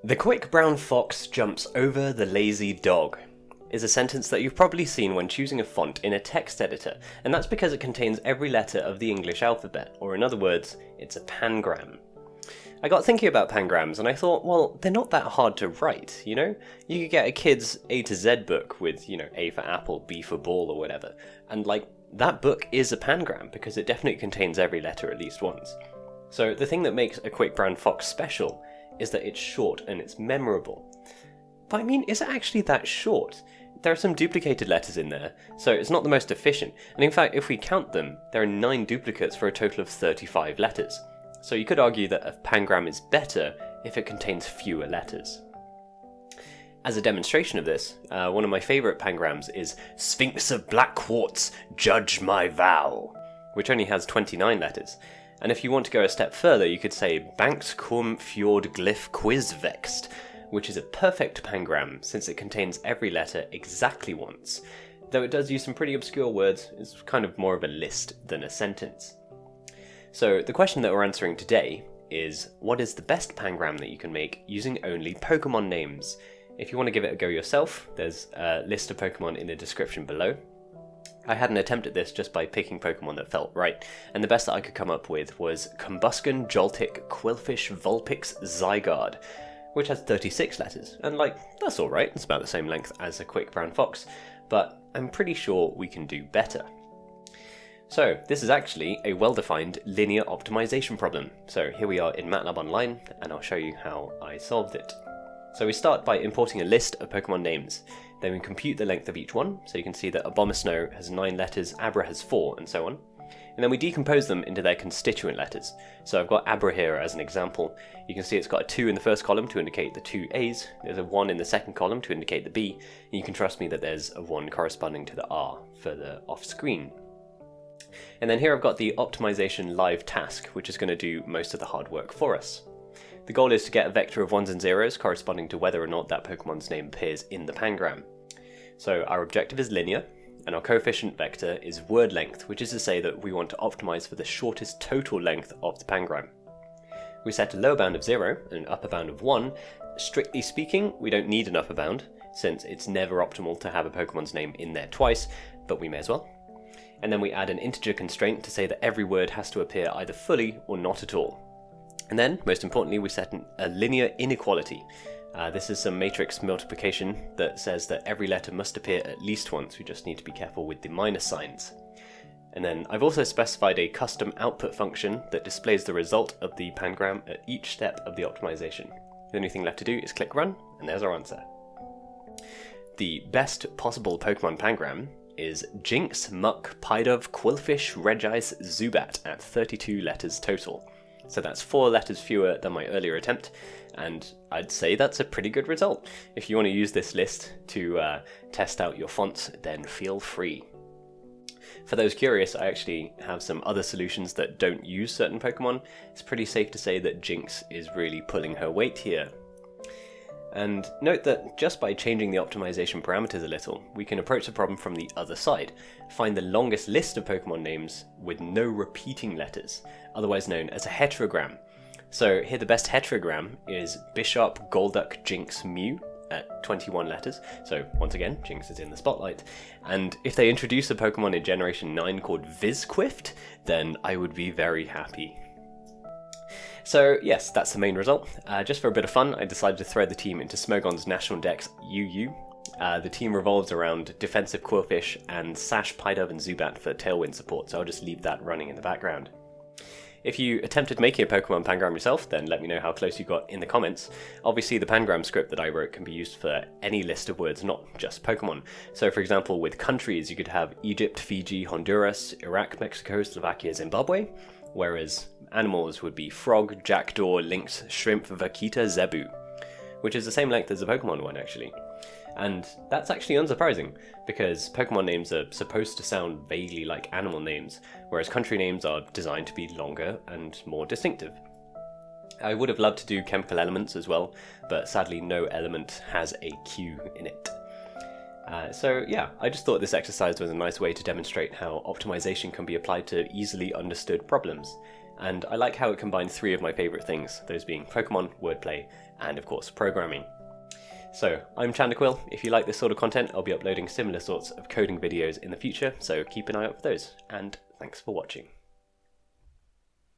The quick brown fox jumps over the lazy dog is a sentence that you've probably seen when choosing a font in a text editor, and that's because it contains every letter of the English alphabet, or in other words, it's a pangram. I got thinking about pangrams and I thought, well, they're not that hard to write, you know? You could get a kid's A to Z book with, A for apple, B for ball or whatever, and that book is a pangram because it definitely contains every letter at least once. So the thing that makes a quick brown fox special is that it's short and it's memorable. But I mean, is it actually that short? There are some duplicated letters in there, so it's not the most efficient, and in fact, if we count them, there are 9 duplicates for a total of 35 letters. So you could argue that a pangram is better if it contains fewer letters. As a demonstration of this, one of my favourite pangrams is Sphinx of Black Quartz, Judge My Vow, which only has 29 letters. And if you want to go a step further, you could say Banks cum fjord glyph quiz vext, which is a perfect pangram since it contains every letter exactly once. Though it does use some pretty obscure words, it's kind of more of a list than a sentence. So the question that we're answering today is, what is the best pangram that you can make using only Pokémon names? If you want to give it a go yourself, there's a list of Pokémon in the description below. I had an attempt at this just by picking Pokemon that felt right, and the best that I could come up with was Combusken Joltik Quillfish Vulpix Zygarde, which has 36 letters, and that's alright, it's about the same length as a quick brown fox, but I'm pretty sure we can do better. So this is actually a well-defined linear optimization problem. So here we are in MATLAB Online, and I'll show you how I solved it. So we start by importing a list of Pokemon names. Then we compute the length of each one, so you can see that Abomasnow has 9 letters, Abra has 4, and so on. And then we decompose them into their constituent letters. So I've got Abra here as an example. You can see it's got a 2 in the first column to indicate the 2 A's, there's a 1 in the second column to indicate the B, and you can trust me that there's a 1 corresponding to the R for the off-screen. And then here I've got the optimization live task, which is going to do most of the hard work for us. The goal is to get a vector of 1s and 0s corresponding to whether or not that Pokemon's name appears in the pangram. So our objective is linear, and our coefficient vector is word length, which is to say that we want to optimize for the shortest total length of the pangram. We set a lower bound of 0 and an upper bound of 1. Strictly speaking, we don't need an upper bound, since it's never optimal to have a Pokemon's name in there twice, but we may as well. And then we add an integer constraint to say that every word has to appear either fully or not at all. And then, most importantly, we set a linear inequality. This is some matrix multiplication that says that every letter must appear at least once. We just need to be careful with the minus signs. And then I've also specified a custom output function that displays the result of the pangram at each step of the optimization. The only thing left to do is click run, and there's our answer. The best possible Pokemon pangram is Jinx, Muck, Pidove, Quillfish, Regice, Zubat at 32 letters total. So that's 4 letters fewer than my earlier attempt, and I'd say that's a pretty good result. If you want to use this list to test out your fonts, then feel free. For those curious, I actually have some other solutions that don't use certain Pokemon. It's pretty safe to say that Jinx is really pulling her weight here. And note that just by changing the optimization parameters a little, we can approach the problem from the other side, find the longest list of Pokemon names with no repeating letters, otherwise known as a heterogram. So here the best heterogram is Bishop, Golduck, Jinx, Mew at 21 letters, so once again, Jinx is in the spotlight, and if they introduce a Pokemon in Generation 9 called Vizquift, then I would be very happy. So yes, that's the main result. Just for a bit of fun, I decided to throw the team into Smogon's National Dex UU. The team revolves around Defensive Quillfish and Sash, Pidove and Zubat for Tailwind support, so I'll just leave that running in the background. If you attempted making a Pokemon pangram yourself, then let me know how close you got in the comments. Obviously the pangram script that I wrote can be used for any list of words, not just Pokemon. So for example, with countries you could have Egypt, Fiji, Honduras, Iraq, Mexico, Slovakia, Zimbabwe, whereas animals would be frog, jackdaw, lynx, shrimp, vaquita, zebu, which is the same length as the Pokemon one actually. And that's actually unsurprising, because Pokemon names are supposed to sound vaguely like animal names, whereas country names are designed to be longer and more distinctive. I would have loved to do chemical elements as well, but sadly no element has a Q in it. So yeah, I just thought this exercise was a nice way to demonstrate how optimization can be applied to easily understood problems. and I like how it combines three of my favourite things, those being Pokemon, wordplay, and of course programming. So, I'm Chandaquil. If you like this sort of content, I'll be uploading similar sorts of coding videos in the future, so keep an eye out for those, and thanks for watching.